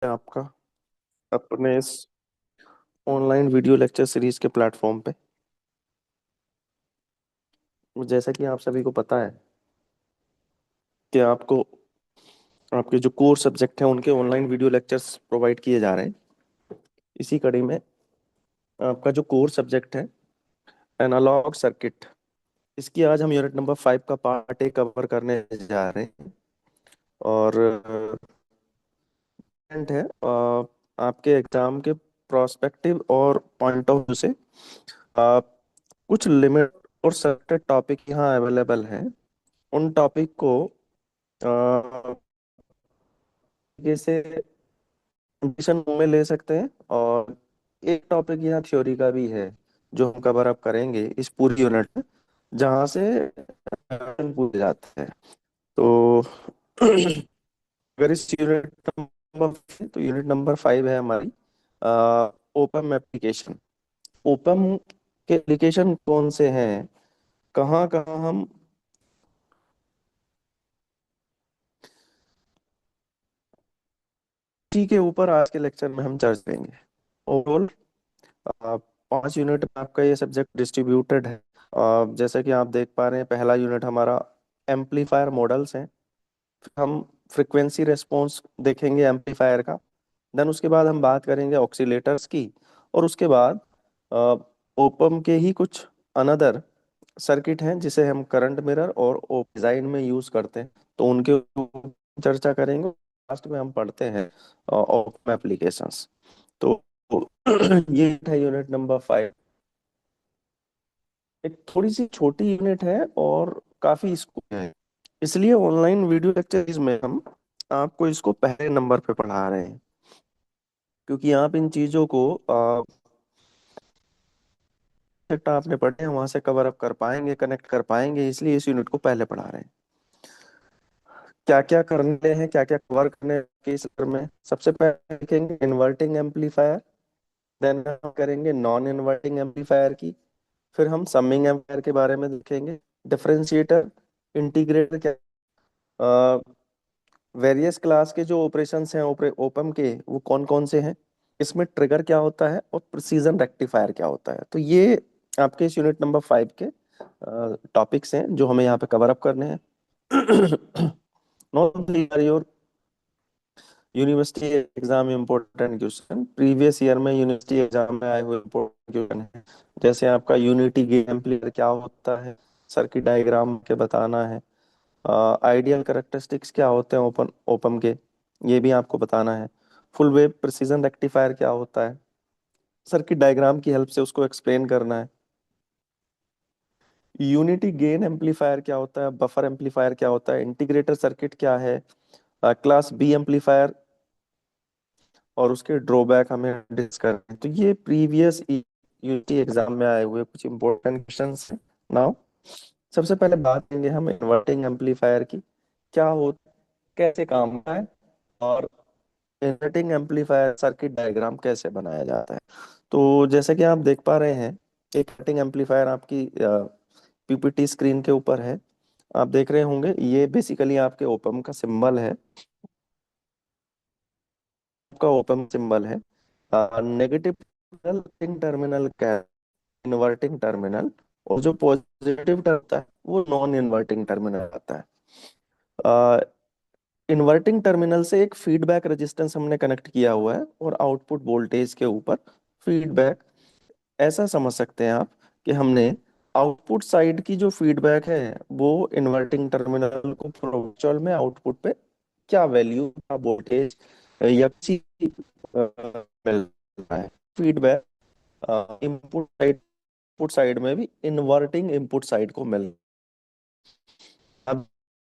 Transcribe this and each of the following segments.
आपका अपने इस ऑनलाइन वीडियो लेक्चर सीरीज के प्लेटफॉर्म पे। जैसा कि आप सभी को पता है कि आपको आपके जो कोर सब्जेक्ट हैं उनके ऑनलाइन वीडियो लेक्चर्स प्रोवाइड किए जा रहे हैं। इसी कड़ी में आपका जो कोर सब्जेक्ट है एनालॉग सर्किट, इसकी आज हम यूनिट नंबर 5 का पार्ट ए कवर करने जा रहे हैं। और है आपके एग्जाम के प्रोस्पेक्टिव और पॉइंट ऑफ व्यू से कुछ लिमिट और सर्टेड टॉपिक यहाँ अवेलेबल हैं। उन टॉपिक को जैसे कंडीशन में ले सकते हैं, और एक टॉपिक यहाँ थ्योरी का भी है जो हम कवर अप करेंगे इस पूरी यूनिट में, जहाँ से पूछे जाते हैं। तो अगर इस यूनिट नंबर 5 है हमारी ओपन एप्लीकेशन। ओपन के एप्लीकेशन कौन से हैं, कहाँ कहाँ हम इसी के ऊपर आज के लेक्चर में हम चर्चा करेंगे। ओवरऑल 5 यूनिट में आपका ये सब्जेक्ट डिस्ट्रीब्यूटेड है। जैसे कि आप देख पा रहे हैं, पहला यूनिट हमारा एम्पलीफायर मॉडल्स है। हम फ्रिक्वेंसी रेस्पॉन्स देखेंगे एम्पलीफायर का। देन उसके बाद हम बात करेंगे ऑक्सीलेटर्स की। और उसके बाद ओपम के ही कुछ अनदर सर्किट हैं जिसे हम करंट मिरर और डिजाइन में यूज करते हैं, तो उनके ऊपर चर्चा करेंगे। लास्ट में हम पढ़ते हैं ओपम एप्लीकेशंस। तो ये है यूनिट नंबर 5। एक थोड़ी सी छोटी यूनिट है और काफी स्कोप है, इसलिए ऑनलाइन वीडियो लेक्चर में हम आपको इसको पहले नंबर पे पढ़ा रहे हैं, क्योंकि आप इन चीजों को आपने पढ़े हैं वहां से कवर अप कर पाएंगे, कनेक्ट कर पाएंगे, इसलिए इस यूनिट को पहले पढ़ा रहे हैं। क्या क्या करने हैं, क्या क्या कवर करने के इस में, सबसे पहले देखेंगे इन्वर्टिंग एम्पलीफायर। देन हम करेंगे नॉन इन्वर्टिंग एम्पलीफायर की। फिर हम समिंग एम्पलीफायर के बारे में देखेंगे, डिफरेंशिएटर, इंटीग्रेटर क्या, वेरियस क्लास के जो ऑपरेशंस हैं ओपम के, वो कौन कौन से हैं, इसमें ट्रिगर क्या होता है, और प्रिसीजन रेक्टिफायर क्या होता है। तो ये आपके इस यूनिट नंबर 5 के टॉपिक्स हैं जो हमें यहाँ पे कवर अप करने हैं। Not your university exam important question, previous year में यूनिवर्सिटी एग्जाम में आए हुए इम्पोर्टेंट क्वेश्चन है। जैसे आपका यूनिटी गेन एम्पलीफायर क्या होता है, सर्किट डायग्राम के बताना है, आइडियल कैरेक्टरिस्टिक्स क्या होते हैं ओपन ओपम के, ये भी आपको बताना है। फुल वेव प्रिसीजन रेक्टिफायर क्या होता है, सर्किट डायग्राम की हेल्प से उसको एक्सप्लेन करना है। यूनिटी गेन एम्पलीफायर क्या होता है, बफर एम्पलीफायर क्या होता है, इंटीग्रेटर सर्किट क्या है, क्लास बी एम्पलीफायर और उसके ड्रॉबैक हमें डिस्कस करना है। तो ये प्रीवियस यूनिटी एग्जाम में आए हुए कुछ इंपॉर्टेंट क्वेश्चंस हैं। नाउ सबसे पहले बात करेंगे हम इन्वर्टिंग एम्पलीफायर की, क्या होता है, कैसे काम करता है, और इन्वर्टिंग एम्पलीफायर सर्किट डायग्राम कैसे बनाया जाता है। तो जैसे कि आप देख पा रहे हैं, एक इन्वर्टिंग एम्पलीफायर आपकी पीपीटी स्क्रीन के ऊपर है, आप देख रहे होंगे। ये बेसिकली आपके ओपम का सिंबल है, आपका ओपम सिंबल है। नेगेटिव टर्मिनल टर्मिनल क्या, इन्वर्टिंग टर्मिनल, और जो पॉजिटिव टर्म होता है वो नॉन इन्वर्टिंग टर्मिनल आता है। इन्वर्टिंग टर्मिनल से एक फीडबैक रेजिस्टेंस हमने कनेक्ट किया हुआ है, और आउटपुट वोल्टेज के ऊपर फीडबैक, ऐसा समझ सकते हैं आप कि हमने आउटपुट साइड की जो फीडबैक है वो इन्वर्टिंग टर्मिनल को प्रोचुअल में आउटपुट पे क्या वैल्यू का वोल्टेज या किसी मिल रहा है फीडबैक, इनपुट साइड में भी इन्वर्टिंग इनपुट साइड को मिल, आप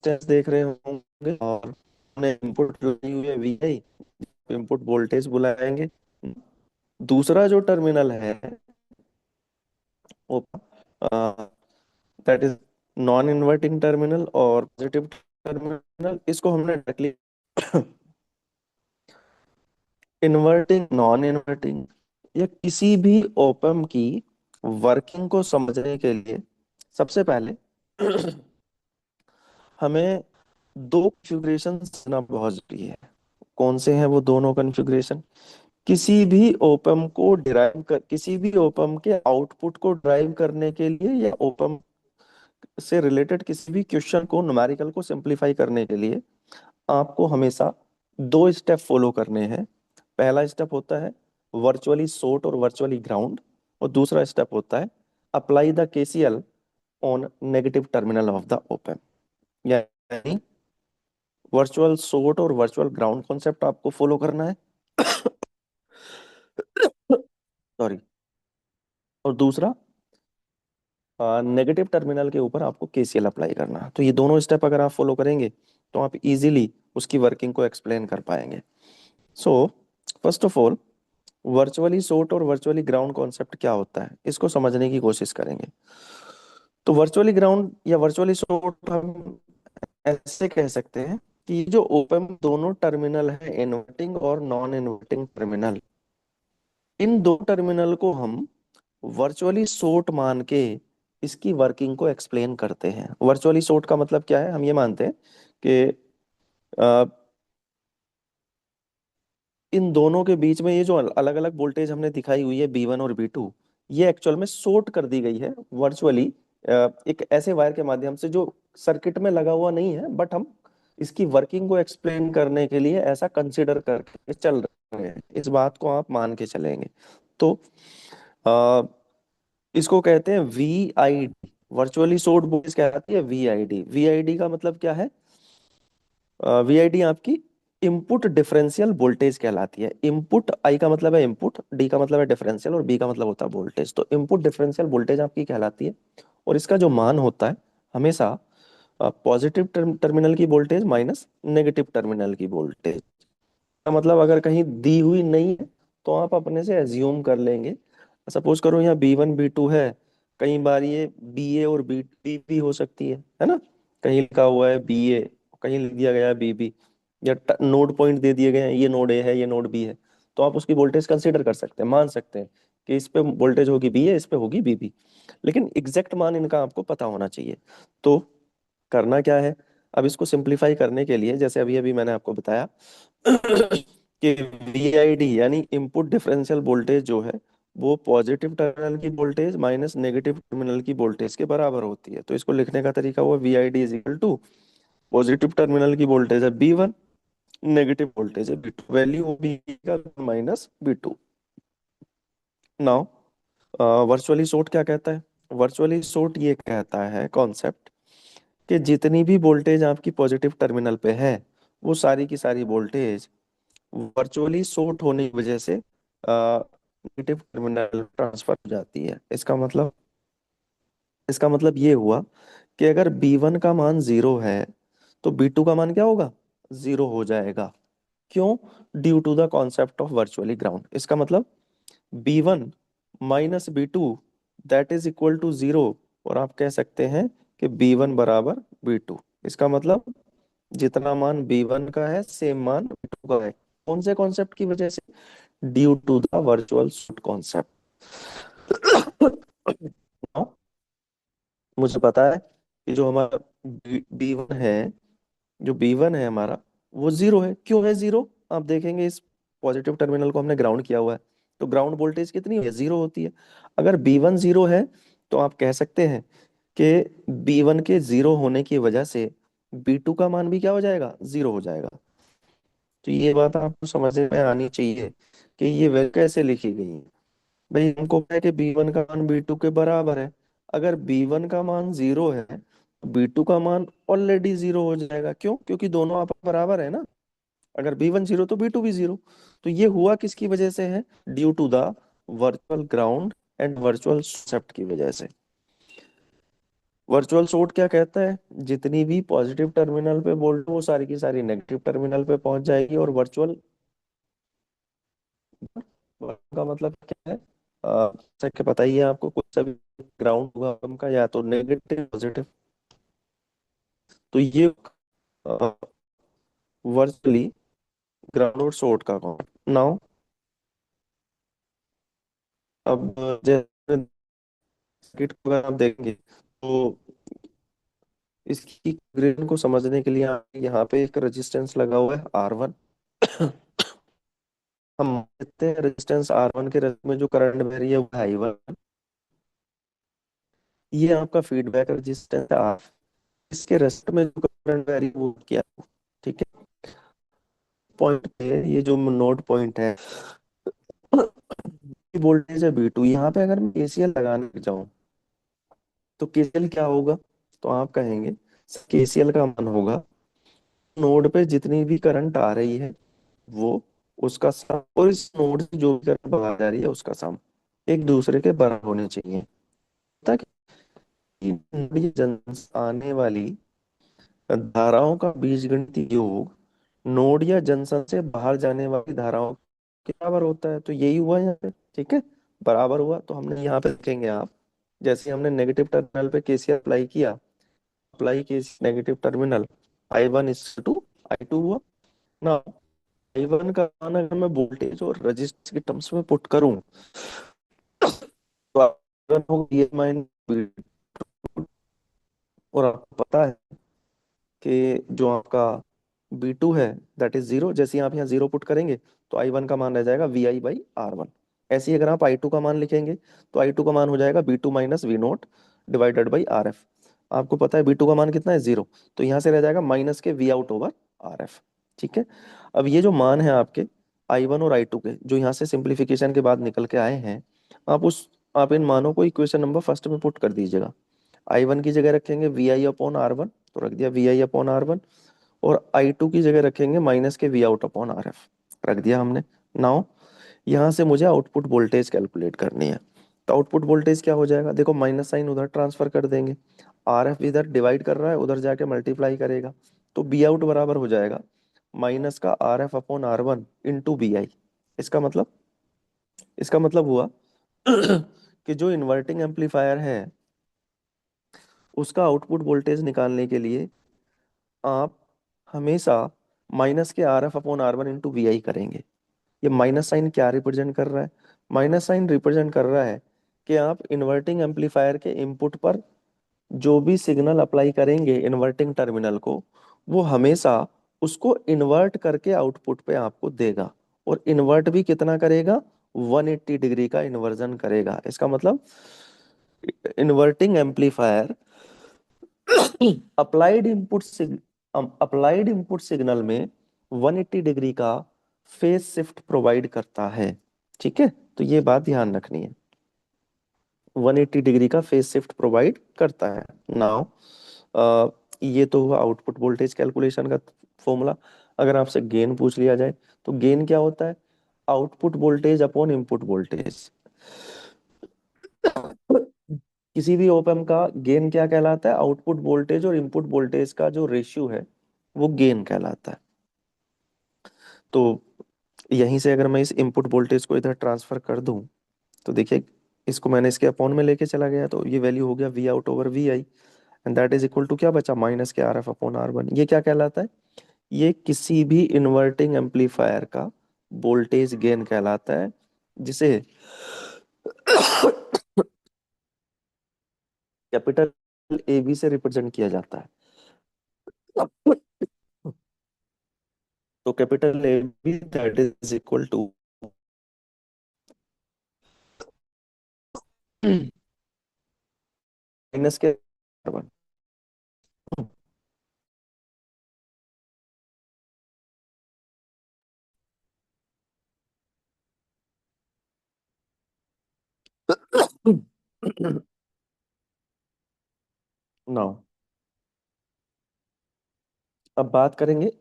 देख रहे होंगे। और हमने इनपुट हुई है वी, इनपुट वोल्टेज बुलाएंगे। दूसरा जो टर्मिनल है वो that is non inverting terminal और पॉजिटिव टर्मिनल, इसको हमने डायरेक्टली इन्वर्टिंग, नॉन इन्वर्टिंग या किसी भी ओपम की वर्किंग को समझने के लिए सबसे पहले हमें दो कॉन्फ़िगरेशन समझना बहुत जरूरी है। कौन से हैं वो दोनों कॉन्फ़िगरेशन? किसी भी ओपम के आउटपुट को ड्राइव करने के लिए या ओपम से रिलेटेड किसी भी क्वेश्चन को, न्यूमेरिकल को सिंप्लीफाई करने के लिए आपको हमेशा दो स्टेप फॉलो करने हैं। पहला स्टेप होता है वर्चुअली सोर्ट और वर्चुअली ग्राउंड, और दूसरा स्टेप होता है apply the KCL on negative terminal of the open. यानी वर्चुअल सोर्ट और वर्चुअल ग्राउंड कॉन्सेप्ट आपको फॉलो करना है। सॉरी। और दूसरा नेगेटिव टर्मिनल के ऊपर आपको केसीएल अप्लाई करना है। तो ये दोनों स्टेप अगर आप फॉलो करेंगे तो आप इजीली उसकी वर्किंग को एक्सप्लेन कर पाएंगे। So first of all, virtually sort और वर्चुअली ग्राउंड कॉन्सेप्ट क्या होता है इसको समझने की कोशिश करेंगे। तो वर्चुअली ग्राउंड या वर्चुअली सोर्ट हम ऐसे कह सकते हैं कि जो ओपन दोनों टर्मिनल है, इन्वर्टिंग और नॉन इन्वर्टिंग टर्मिनल, इन दो टर्मिनल को हम वर्चुअली शॉर्ट मान के इसकी वर्किंग को एक्सप्लेन करते हैं। वर्चुअली शॉर्ट का मतलब क्या है? हम ये मानते हैं कि अ, इन दोनों के बीच में ये जो अलग अलग वोल्टेज हमने दिखाई हुई है B1 और B2, ये एक्चुअल में शॉर्ट कर दी गई है वर्चुअली एक ऐसे वायर के माध्यम से जो सर्किट में लगा हुआ नहीं है, बट हम इसकी वर्किंग को एक्सप्लेन करने के लिए ऐसा कंसिडर करके चल रहे हैं। इस बात को आप मान के चलेंगे। तो अ, इसको कहते हैं VID। वर्चुअली शॉर्ट वोल्टेज कहलाती है VID। VID का मतलब क्या है? VID आपकी इनपुट डिफरेंशियल वोल्टेज कहलाती है। इनपुट I का मतलब है इनपुट, D का मतलब है डिफरेंशियल और B का मतलब होता है वोल्टेज। तो इनपुट डिफरेंशियल वोल्टेज आपकी कहलाती है, और इसका जो मान होता है हमेशा पॉजिटिव टर्मिनल की वोल्टेज माइनस नेगेटिव टर्मिनल की वोल्टेज का मतलब अगर कहीं दी हुई नहीं है तो आप अपने से एज्यूम कर लेंगे। सपोज करो यहाँ B1 B2 है, कई बार ये BA और B भी हो सकती है ना? कहीं लिखा हुआ है BA, कहीं लिख दिया गया है BB, या नोड पॉइंट दे दिए गए हैं, ये नोड A है ये नोड B है। तो आप उसकी वोल्टेज कंसिडर कर सकते हैं, मान सकते हैं कि इस पे वोल्टेज होगी BA, इस पे होगी BB। लेकिन एग्जैक्ट मान इनका आपको पता होना चाहिए। तो करना क्या है? अब इसको सिंप्लीफाई करने के लिए, जैसे अभी अभी मैंने आपको बताया कि VID यानी इनपुट डिफरेंशियल वोल्टेज जो है वो पॉजिटिव टर्मिनल की वोल्टेज माइनस नेगेटिव टर्मिनल की वोल्टेज के बराबर होती है। तो इसको लिखने का तरीका हुआ VID is equal to positive terminal की वोल्टेज है B1, नेगेटिव वोल्टेज है B2, वैल्यू होगी का minus B2। Now virtually short क्या कहता है? वर्चुअली शॉर्ट ये कहता है कॉन्सेप्ट कि जितनी भी वोल्टेज आपकी पॉजिटिव टर्मिनल पे है वो सारी की सारी वोल्टेज वर्चुअली शॉर्ट होने की वजह से नेगेटिव टर्मिनल ट्रांसफर हो जाती है। इसका मतलब ये हुआ कि अगर B1 का मान जीरो है तो B2 का मान क्या होगा? जीरो हो जाएगा। क्यों? Due to the concept of virtually ground. इसका मतलब B1 minus B2 that is equal to zero, और आप कह सकते हैं कि B1 बराबर B2। इसका मतलब जितना मान B1 का है सेम मान B2 का है। कौन से कॉन्सेप्ट की वजह से? Due to the virtual short concept. मुझे पता है कि जो हमारा B1 है, जो B1 है हमारा, वो जीरो है। क्यों है जीरो? आप देखेंगे इस पॉजिटिव टर्मिनल को हमने ग्राउंड किया हुआ है, तो ग्राउंड वोल्टेज कितनी है? जीरो होती है। अगर B1 जीरो है तो आप कह सकते हैं कि B1 के जीरो होने की वजह से B2 का मान भी क्या हो जाएगा? जीरो हो जाएगा। तो ये बात आपको समझ में आनी चाहिए कि ये वैल्यू कैसे लिखी गई है। भाई हमको पता है कि B1 का मान B2 के बराबर है। अगर B1 का मान जीरो है तो B2 का मान ऑलरेडी जीरो हो जाएगा। क्यों? क्योंकि दोनों आप बराबर है ना। अगर B1 जीरो तो B2 भी जीरो। तो ये हुआ किसकी वजह से है? Due to the virtual ground and virtual short की वजह से। वर्चुअल शॉर्ट क्या कहता है? जितनी भी पॉजिटिव टर्मिनल पे वोल्ट वो सारी की सारी नेगेटिव टर्मिनल पे पहुंच जाएगी। और वर्चुअल का मतलब क्या है? जैसे कि पता ही है आपको, कुछ सा भी ग्राउंड होगा उनका या तो नेगेटिव पॉजिटिव। तो ये वर्चुअली ग्राउंड और शॉर्ट का कौन। नाउ अब जैसे सर्किट को अगर आप देखेंगे तो इसकी ग्रेडियंट को समझने के लिए यहाँ पे एक रेजिस्टेंस लगा हुआ है R1, हम देखते हैं रेजिस्टेंस R1 के रेस्ट में जो करंट बह रही है वो I1। ये आपका फीडबैक रेजिस्टेंस है R। इसके रेस्ट में जो करंट बह रही है वो क्या है? ठीक है। पॉइंट पे ये जो नोड पॉइंट है, वोल्टेज है V2। यहाँ पे अगर मैं KCL लगाने लग जाऊं तो KCL क्या होगा? तो आप कहेंगे KCL का मान होगा नोड पे जितनी भी करंट आ रही है वो उसका सम, और इस नोड से जो भी करंट बाहर जा रही है उसका सम एक दूसरे के बराबर होने चाहिए, ताकि आने वाली धाराओं का बीजगणितीय योग नोड या जंक्शन से बाहर जाने वाली धाराओं के बराबर होता है। तो यही हुआ यहाँ पे। ठीक है, बराबर हुआ। तो हमने यहाँ पे देखेंगे आप, जैसे हमने नेगेटिव टर्मिनल पे KCL अप्लाई किया, अप्लाई के negative terminal I1 is to I2 हुआ ना। I1 का मान अगर मैं वोल्टेज और रजिस्टर के टर्म्स में पुट करूं तो I1 होगा VI माइनस V2। और आपको पता है कि जो आपका V2 है दैट इज जीरो। जैसे ही आप यहाँ जीरो पुट करेंगे तो I1 का मान रह जाएगा VI/R1। ऐसे ही अगर आप I2 का मान लिखेंगे तो I2 का मान हो जाएगा V2 minus V0 divided by RF। आपको पता है V2 का मान कितना है? जीरो। तो यहाँ से रह जाएगा माइनस के V आउट ओवर RF। ठीक है। अब ये जो मान है आपके I1 और I2 के, जो यहाँ से सिंप्लीफिकेशन के बाद निकल के आए हैं, आप इन मानों को इक्वेशन नंबर फर्स्ट में पुट कर दीजिएगा। I1 की जगह रखेंगे VI/R1, तो रख दिया VI/R1। और I2 की जगह रखेंगे माइनस के V आउट अपॉन RF, रख दिया हमने। नाउ यहाँ से मुझे आउटपुट वोल्टेज कैलकुलेट करनी है। तो आउटपुट वोल्टेज क्या हो जाएगा? देखो, माइनस साइन उधर ट्रांसफर कर देंगे, RF इधर डिवाइड कर रहा है, उधर जाके मल्टीप्लाई करेगा, तो बी आउट बराबर हो जाएगा माइनस का RF upon R1 into BI। इसका मतलब हुआ कि जो इन्वर्टिंग एम्पलीफायर है उसका आउटपुट वोल्टेज निकालने के लिए आप हमेशा माइनस के RF/R1 इंटू VI करेंगे। ये माइनस साइन क्या रिप्रेजेंट कर रहा है? माइनस साइन रिप्रेजेंट कर रहा है कि आप इन्वर्टिंग एम्पलीफायर के इनपुट पर जो भी सिग्नल अप्लाई करेंगे इन्वर्टिंग टर्मिनल को, वो हमेशा उसको इन्वर्ट करके आउटपुट पे आपको देगा। और इन्वर्ट भी कितना करेगा? 180 डिग्री का इन्वर्जन करेगा। इसका मतलब inverting amplifier applied input applied input signal में 180 डिग्री का फेज शिफ्ट प्रोवाइड करता है। ठीक है, तो ये बात ध्यान रखनी है, 180 डिग्री का फेज शिफ्ट प्रोवाइड करता है। नाउ ये तो हुआ आउटपुट वोल्टेज कैलकुलेशन का फॉर्मूला। अगर आपसे गेन पूछ लिया जाए तो गेन क्या होता है? Output voltage upon input voltage. किसी भी ऑप एम्प का गेन क्या कहलाता है? आउटपुट वोल्टेज और इनपुट वोल्टेज का जो रेशियो है वो गेन कहलाता है। तो यहीं से अगर मैं इस इनपुट वोल्टेज को इधर ट्रांसफर कर दूं तो देखिए, इसको मैंने इसके अपॉन में लेके चला गया तो ये वैल्यू हो गया V out over VI, and that is equal to क्या बचा? माइनस के RF/R1। ये क्या कहलाता है? ये किसी भी इन्वर्टिंग एम्पलीफायर का वोल्टेज गेन कहलाता है, जिसे कैपिटल AB से रिप्रेजेंट किया जाता है। तो capital AB that is equal to minus के R1। नाउ अब बात करेंगे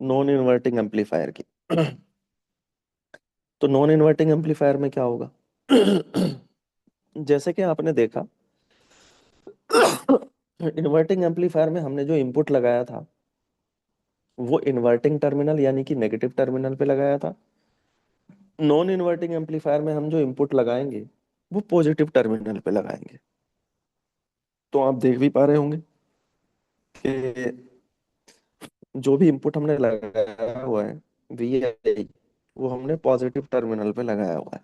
नॉन इन्वर्टिंग एम्पलीफायर की। तो नॉन इन्वर्टिंग एम्पलीफायर में क्या होगा? जैसे कि आपने देखा, इन्वर्टिंग एम्पलीफायर में हमने जो इनपुट लगाया था वो इन्वर्टिंग टर्मिनल यानी कि नेगेटिव टर्मिनल पे लगाया था। नॉन इन्वर्टिंग एम्पलीफायर में हम जो इनपुट लगाएंगे वो पॉजिटिव टर्मिनल पे लगाएंगे। तो आप देख भी पा रहे होंगे कि जो भी इनपुट हमने लगाया हुआ है VI, वो हमने पॉजिटिव टर्मिनल पे लगाया हुआ है।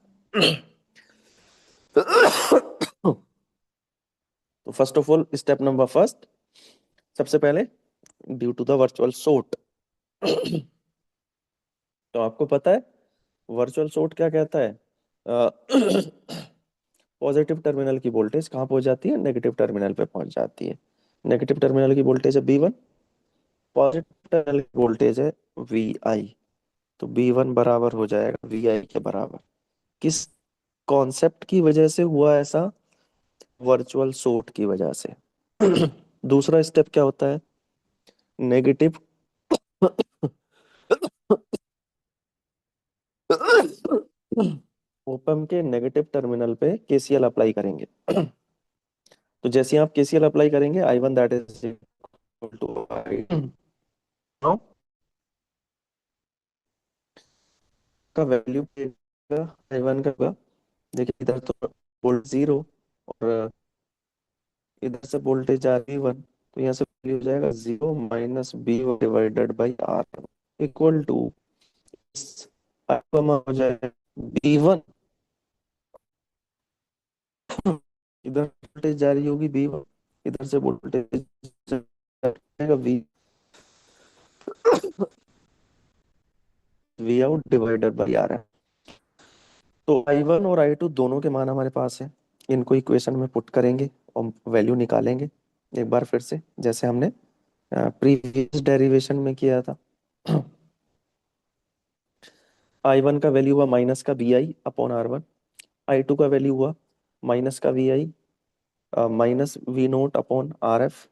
तो first of all, step number first, सबसे पहले due to the virtual short. तो आपको पता है वर्चुअल शॉर्ट क्या कहता है? पॉजिटिव टर्मिनल की वोल्टेज कहाँ पहुंच जाती है? नेगेटिव टर्मिनल पे पहुंच जाती है। नेगेटिव टर्मिनल की वोल्टेज है V1, पॉजिटिव टर्मिनल की वोल्टेज है VI। तो V1 बराबर हो जाएगा VI के बराबर। किस कॉन्सेप्ट की वजह से हुआ ऐसा? वर्चुअल शॉर्ट की वजह से। दूसरा स्टेप क्या होता है? नेगेटिव ओपम के नेगेटिव टर्मिनल पे केसीएल अप्लाई करेंगे। तो जैसे ही आप केसीएल अप्लाई करेंगे, I1 that is equal to I का वैल्यू I1 का होगा। देखिए इधर तो वोल्ट जीरो, और इधर से वोल्टेज आ रही 1, तो यहाँ से वैल्यू हो जाएगा 0 - B divided by R equal to हो जाएगा B1। इधर वोल्टेज जारी होगी B1, इधर से वोल्टेज जाएगा V out divided by R है। तो I1 और I2 दोनों के मान हमारे पास है। इनको इक्वेशन में पुट करेंगे और वैल्यू निकालेंगे एक बार फिर से, जैसे हमने प्रीवियस डेरिवेशन में किया था। I1 का वैल्यू हुआ माइनस का VI/R1, I2 का वैल्यू हुआ माइनस का VI minus V0/RF।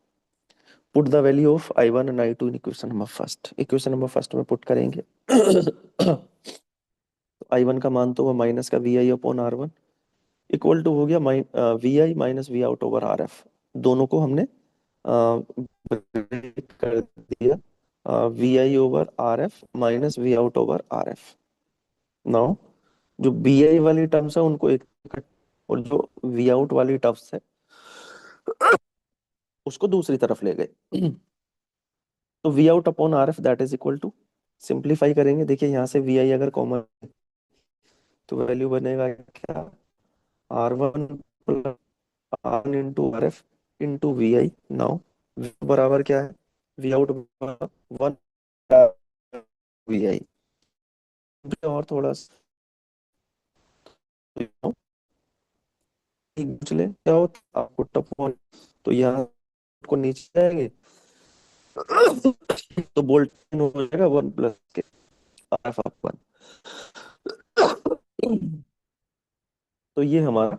Put the value of I1 and I2 in equation number first में पुट करेंगे। I1 का मान तो हुआ माइनस का VI/R1 इक्वल टू हो गया VI minus V out over RF। दोनों को हमने break कर दिया, VI over RF minus V out over RF। Now जो BI वाली टर्म्स है उनको एक, और जो V आउट वाली टर्म्स है उसको दूसरी तरफ ले गए। तो V out upon RF that is equal to, simplify करेंगे, देखिए यहाँ से VI अगर कॉमन तो वैल्यू बनेगा क्या? R1 plus R into RF into VI। Now बराबर क्या है? V out 1 VI। और थोड़ा सा पूछ ले क्या होता आपको टफ, तो यहाँ को नीचे जाएंगे तो बोल्ट हो जाएगा 1 प्लस के RF अपन। तो ये हमारा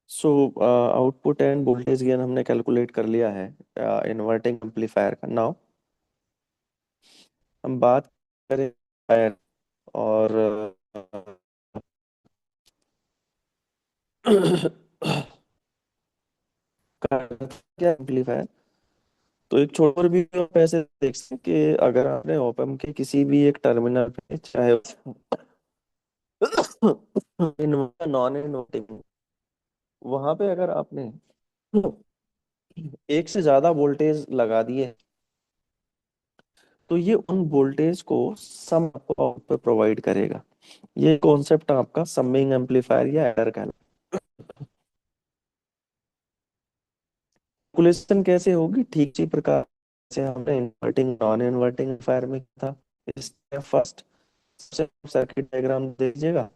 so output end voltage gain हमने कैलकुलेट कर लिया है इन्वर्टिंग एम्पलीफायर का। नाउ हम बात करें amplifier और क्या एम्पलीफायर। तो एक छोटा भी आप ऐसे देख सकते हैं कि अगर आपने ओप एम्प के किसी भी एक टर्मिनल पे, चाहे इन्वर्टर नॉन इन्वर्टिंग, वहां पे अगर आपने एक से ज्यादा वोल्टेज लगा दिए, तो ये उन वोल्टेज को सम आपको आउटपुट पे प्रोवाइड करेगा। ये कॉन्सेप्ट आपका समिंग एम्पलीफायर या एडर कैलकुलेशन कैसे होगी? ठीक इसी प्रकार से हमने इन्वर्टिंग नॉन इन्वर्टिंग एम्पलीफायर में किया था। स्टेप फर्स्ट, सर्किट डायग्राम दीजिएगा।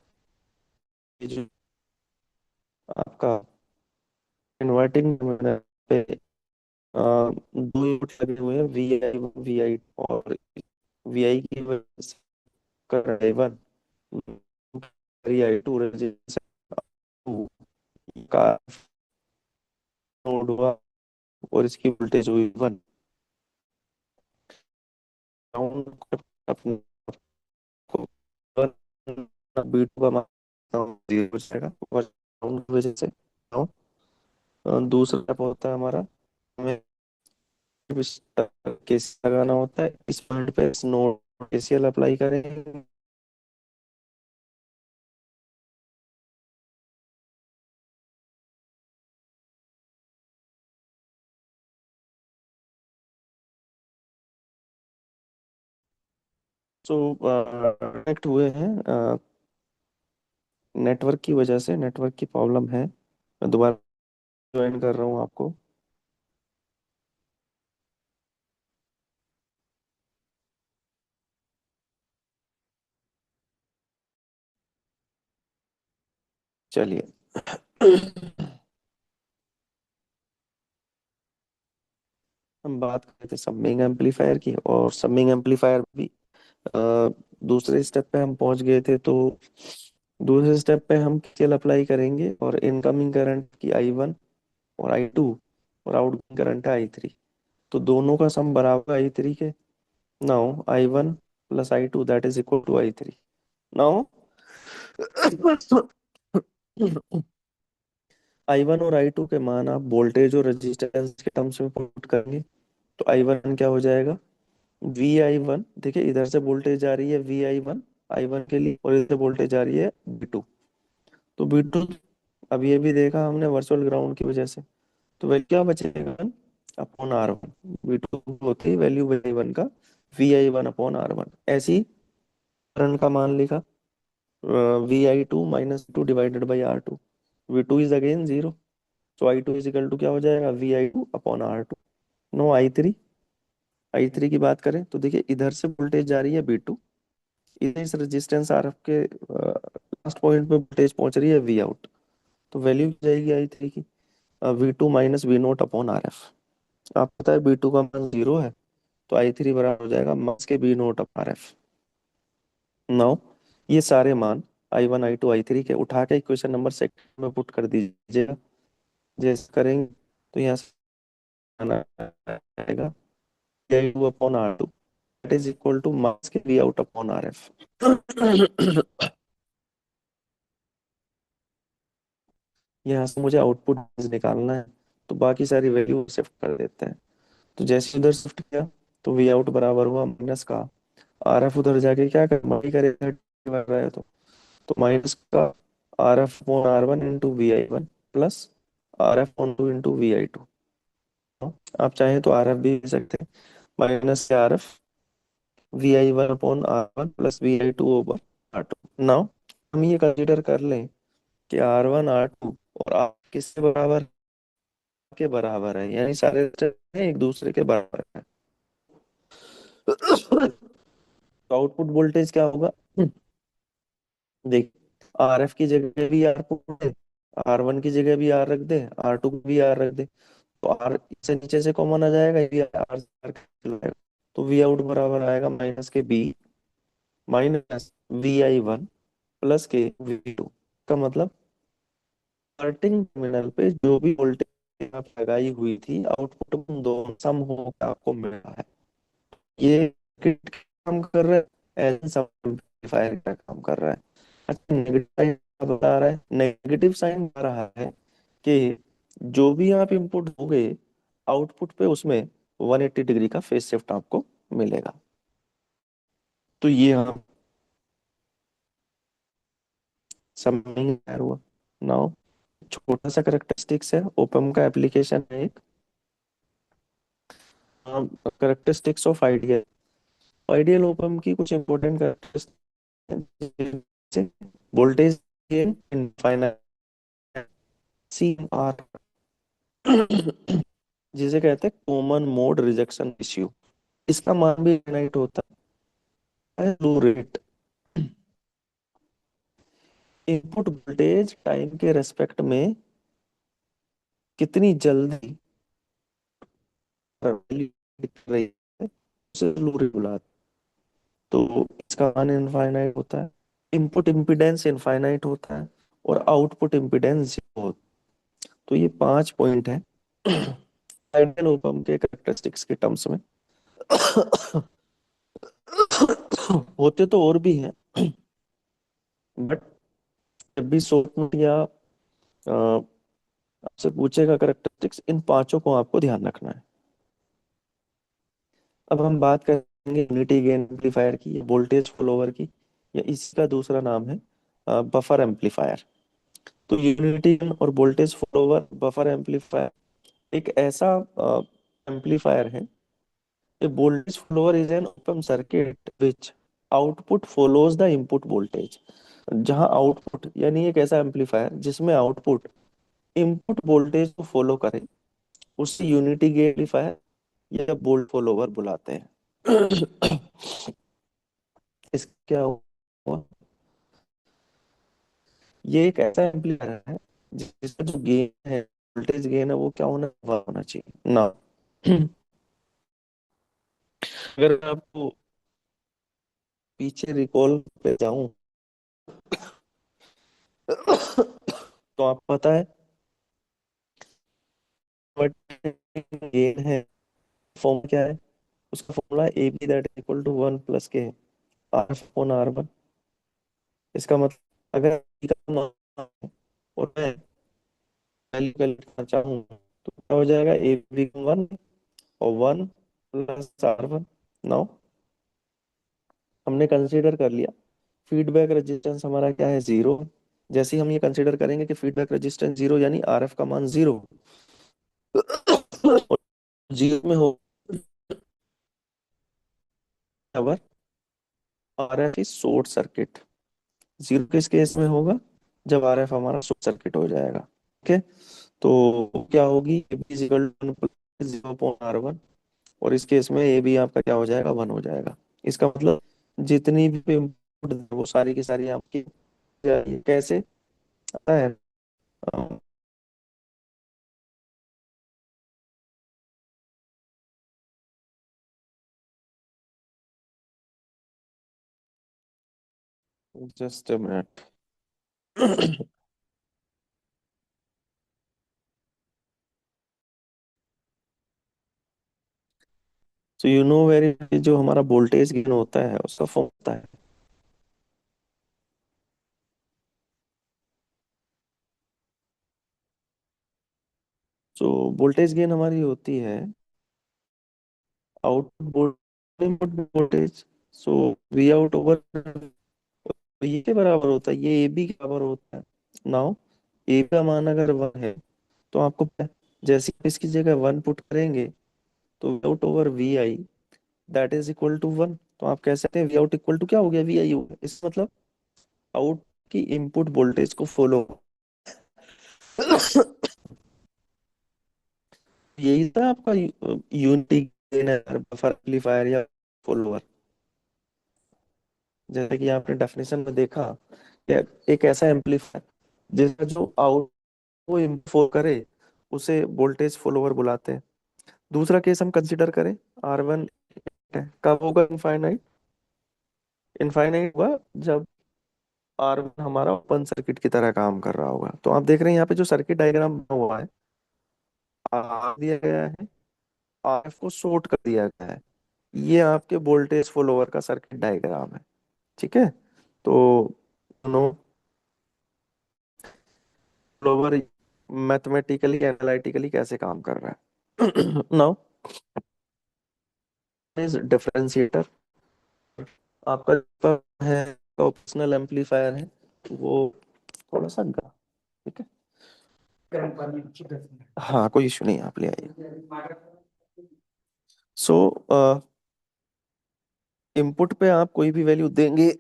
ये जो आपका इन्वर्टिंग टर्मिनल पे दो इनपुट लगे हुए हैं, VI1 VI और VI की वजह से करंट I1, VI2 रेजिस्टेंस का नोड हुआ और इसकी वोल्टेज हुई 1। ग्राउंड अपने को B2 का मान 0 हो जाएगा और ग्राउंड की वजह से दूसरा स्टेप होता है हमारा, हमें केसीएल लगाना होता है। इस पॉइंट पे इस नोड केसीएल अप्लाई करेंगे। तो कनेक्ट हुए हैं, नेटवर्क की वजह से, नेटवर्क की प्रॉब्लम है। मैं दोबारा ज्वाइन कर रहा हूँ आपको। चलिए। हम बात कर रहे थे समिंग एम्पलीफायर की, और समिंग एम्पलीफायर भी दूसरे स्टेप पे हम पहुंच गए थे। तो दूसरे स्टेप पे हम केसीएल अप्लाई करेंगे और इनकमिंग करंट की I1 और I2 और आउटगोइंग करंट है I3। तो दोनों का सम बराबर I3 के। Now I1 plus I2 that is equal to I3। Now I1 और I2 के मान आप वोल्टेज और रेजिस्टेंस के टर्म्स में पुट करेंगे। तो I1 क्या हो जाएगा, VI1, देखिए इधर से वोल्टेज आ रही है VI1 I1 के लिए, और इधर से वोल्टेज आ रही है B2। तो B2 अब ये भी देखा हमने वर्चुअल ग्राउंड की वजह से, तो वैल्यू क्या बचेगा अपॉन R1। V2 होती है वैल्यू VI1 का VI1 अपॉन R1। ऐसी करंट का मान लिखा VI2 minus two divided by R2। V2 is again zero, तो I2 इज इक्वल टू क्या हो जाएगा VI2 upon R2। No I3, I3 की बात करें तो देखिए इधर से वोल्टेज जा रही है B2, इधर इस रेजिस्टेंस RF के लास्ट पॉइंट पे वोल्टेज पहुंच रही है V आउट। तो वैल्यू जाएगी I3 की V2 minus V naught upon RF। आपको पता है B2 का मान जीरो है, तो I3 बराबर हो जाएगा माइनस के V naught upon RF। Now ये सारे मान I1 I2 I3 के उठा के इक्वेशन नंबर सेकंड में पुट कर दीजिएगा। जैसे करेंगे तो यहाँ से आना आएगा I2 upon R2 that is equal to minus के V आउट अपॉन RF। यहाँ से मुझे आउटपुट निकालना है, तो बाकी सारी वैल्यू शिफ्ट कर देते हैं। तो जैसे उधर शिफ्ट किया तो वी आउट बराबर हुआ माइनस का RF, उधर जाके क्या कर मल्टी करेगा, बढ़ रहा है तो माइनस का RF upon R1 into VI1 plus RF upon 2 into VI2। आप चाहें तो RF भी ले सकते हैं, माइनस से RF VI1 upon R1 plus VI2 over R2। Now हम ये कंसीडर कर लें कि R1 R2 और R किसके बराबर, के बराबर है, यानी सारे स्टेप एक दूसरे के बराबर है। तो आउटपुट वोल्टेज क्या होगा, देख RF की जगह भी R पुट दे, R1 की जगह भी R रख दे, R2 की भी R रख दे, तो R से नीचे से कॉमन आ जाएगा, ये R से R cancel हो जाएगा। तो V आउट बराबर आएगा माइनस के B माइनस VI1 प्लस के V2। का मतलब स्टार्टिंग टर्मिनल पे जो भी वोल्टेज आप लगाई हुई थी, आउटपुट में दोनों सम होकर आपको मिल रहा है। ये किट काम कर रहा है, एज एम्पलीफायर का काम कर रहा है। अच्छा, नेगेटिव साइन बता रहा है, नेगेटिव साइन बता रहा है कि जो भी आप इनपुट दोगे आउटपुट पे, उसमें 180 डिग्री का फेस शिफ्ट आपको मिलेगा। तो ये हम समझ हुआ। नाउ छोटा सा करेक्टरिस्टिक्स है, ओपम का एप्लीकेशन है एक, करेक्टरिस्टिक्स ऑफ आइडियल। आइडियल ओपम की कुछ important characteristics, voltage gain infinite, CMR, जिसे कहते हैं कॉमन मोड रिजेक्शन रेशियो, इसका मान भी इनफाइनाइट होता है। स्लू रेट, इनपुट वोल्टेज टाइम के रेस्पेक्ट में कितनी जल्दी वैल्यू दिख रही है उसे स्लू रेट बुलाते हैं। तो इसका मान इनफाइनाइट होता है, इनपुट इम्पीडेंस इनफाइनाइट होता है, और आउटपुट इम्पीडेंस जीरो होता है। तो ये 5 पॉइंट है आइडियल ऑप एम्प के कैरेक्टरिस्टिक्स के टर्म्स में। होते तो और भी हैं, बट जब भी शॉर्ट नोट या आपसे पूछेगा कैरेक्टरिस्टिक्स, इन पांचों को आपको ध्यान रखना है। अब हम बात करेंगे यूनिटी गेन एम्पलीफायर की, वोल्टेज फॉलोवर की, या इसका दूसरा नाम है बफर एम्पलीफायर। तो यूनिटी गेन और वोल्टेज फॉलोवर बफर एम्पलीफायर एक ऐसा एम्पलीफायर है। A voltage follower is an open circuit which output follows the input voltage। जहां आउटपुट यानी एक ऐसा एम्पलीफायर जिसमें आउटपुट इनपुट वोल्टेज को फॉलो करे, उसे यूनिटी गेन एम्पलीफायर या वोल्ट फॉलोवर बुलाते हैं। इस क्या हुआ, ये एक ऐसा एम्पलीफायर है जिसका जो गेन है, वोल्टेज गेन है, वो क्या होना चाहिए ना। अगर मैं आपको पीछे रिकॉल पे जाऊं तो आपको पता है गेन है, फॉर्म क्या है, उसका formula A B that equal to 1 + के आर अपॉन R1। इसका मतलब अगर B का मान और मैं वैल्यू कैलकुलेट करना चाहूँ तो क्या हो जाएगा, ए बी 1 और 1 + R1। नाउ हमने कंसीडर कर लिया फीडबैक रेजिस्टेंस हमारा क्या है, जीरो। जैसे ही हम ये कंसीडर करेंगे कि फीडबैक रेजिस्टेंस जीरो यानी आर एफ का मान जीरो, जीरो में हो R F is short circuit. Zero किस केस में होगा, जब आर एफ हमारा शॉर्ट सर्किट हो जाएगा। ठीक है, तो क्या होगी, A B is equal to 1 + 0.R1, और इस केस में ए बी आपका क्या हो जाएगा, 1 हो जाएगा। इसका मतलब जितनी भी इनपुट वो सारी की सारी आपकी ये कैसे आता है, just a minute. So you know very, जो हमारा वोल्टेज गेन होता है उसका फॉर्म होता है, सो वोल्टेज गेन हमारी होती है output input voltage. So V out over ये के बराबर होता है, ये ए बी के बराबर होता है। नाउ ए का मान अगर 1 है तो आपको पता है, जैसे ही इसकी जगह 1 पुट करेंगे तो V out over V I that is equal to 1। तो आप कह सकते हैं वी आउट इक्वल टू क्या हो गया, वी आई हो गया। इस मतलब आउट की इनपुट वोल्टेज को फॉलो यही था आपका यूनिटी गेन बफर एम्पलीफायर या फॉलोअर। जैसे कि आपने डेफिनेशन में देखा कि एक ऐसा एम्पलीफायर जिसका जो आउट को इन्फो करे उसे वोल्टेज फॉलोअर बुलाते हैं। दूसरा केस हम कंसिडर करें, R1 कब होगा इनफाइनाइट, इनफाइनाइट हुआ जब R1 हमारा ओपन सर्किट की तरह काम कर रहा होगा। तो आप देख रहे हैं यहाँ पे जो सर्किट डायग्राम बना हुआ है, R दिया गया है, RF को शॉर्ट कर दिया गया है, ये आपके वोल्टेज फॉलोअर का सर्किट डायग्राम है। ठीक है, तो दोनों फॉलोअर मैथमेटिकली एनालिटिकली कैसे काम कर रहा है। नाउ इज डिफरेंशिएटर, आपका जो है ऑप्शनल एम्पलीफायर है वो थोड़ा सा ठीक है, हाँ कोई इशू नहीं, आप ले आइए। सो इनपुट पे आप कोई भी वैल्यू देंगे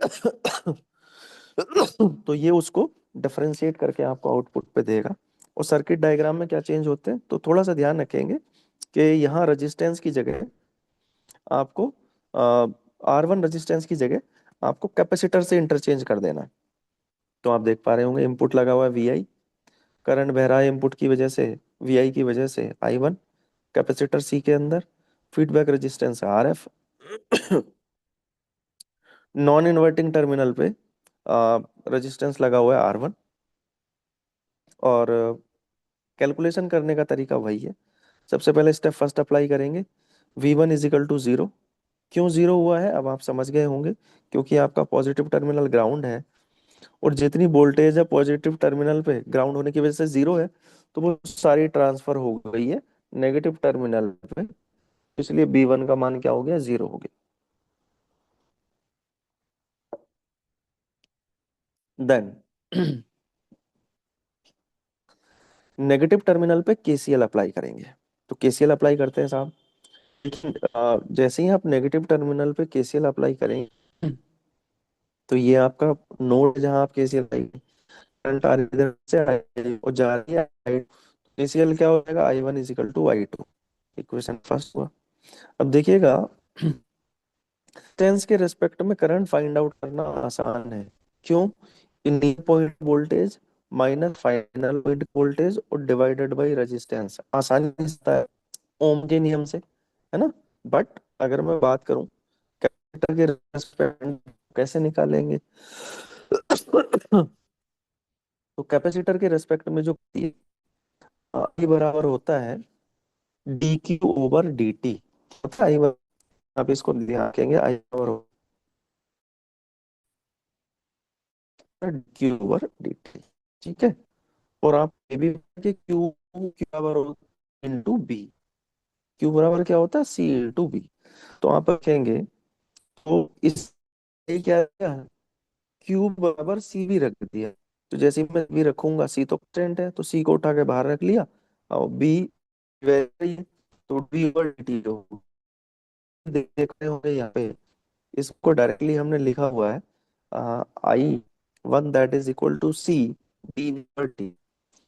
तो ये उसको डिफरेंशिएट करके आपको आउटपुट पे देगा। और सर्किट डायग्राम में क्या चेंज होते हैं, तो थोड़ा सा ध्यान रखेंगे कि यहाँ रेजिस्टेंस की जगह आपको R1 रेजिस्टेंस की जगह आपको कैपेसिटर से इंटरचेंज कर देना है। तो आप देख पा रहे होंगे इनपुट लगा हुआ है वी आई, करंट बह रहा है इनपुट की वजह से, वी आई की वजह से I1, कैपेसिटर सी के अंदर, feedback resistance RF, non inverting terminal पे रेजिस्टेंस लगा हुआ है R1। और कैलकुलेशन करने का तरीका वही है। सबसे पहले स्टेप फर्स्ट अप्लाई करेंगे, V1 = 0। क्यों जीरो हुआ है अब आप समझ गए होंगे, क्योंकि आपका पॉजिटिव टर्मिनल ग्राउंड है, और जितनी वोल्टेज है पॉजिटिव टर्मिनल पे ग्राउंड होने की वजह से जीरो है, तो वो सारी ट्रांसफर हो गई है नेगेटिव टर्मिनल पे, इसलिए B1 का मान क्या हो गया, 0 हो गया। देन नेगेटिव टर्मिनल पे KCL अप्लाई करेंगे। तो KCL अप्लाई करते हैं साहब। लेकिन जैसे ही आप नेगेटिव टर्मिनल पे KCL अप्लाई करेंगे, तो ये आपका नोड जहां आप KCL अप्लाई, करंट आ रही है इधर से और जा रही है KCL क्या हो जाएगा, I1 = I2। इक्वेशन फर्स्ट हुआ। अब देखिएगा, टेंस के रेस्पेक्ट में करंट फाइंड आउट करना आसान है। क्यों? Initial point voltage minus final point voltage और डिवाइडेड बाय रेजिस्टेंस, आसानी से होता है ओम के नियम से, है ना। बट अगर मैं बात करूं कैपेसिटर के रेस्पेक्ट में कैसे निकालेंगे, तो कैपेसिटर के रेस्पेक्ट में जो I बराबर होता है dQ/dt, पता है I, आप इसको ध्यान रखेंगे, I बराबर होता है dQ/dt। ठीक है। और आप ये भी कि Q बराबर इंटू बी, Q बराबर क्या होता है, C/B। तो आप रखेंगे, तो इस ये क्या है, Q बराबर C भी रख दिया। तो जैसे ही मैं भी रखूंगा, C तो कांस्टेंट है, तो C को उठा के बाहर रख लिया, और B वैसे ही है, तो D/dt देख रहे होंगे यहाँ पे, इसको डायरेक्टली हमने लिखा हुआ है I1 that is equal to C D/dt।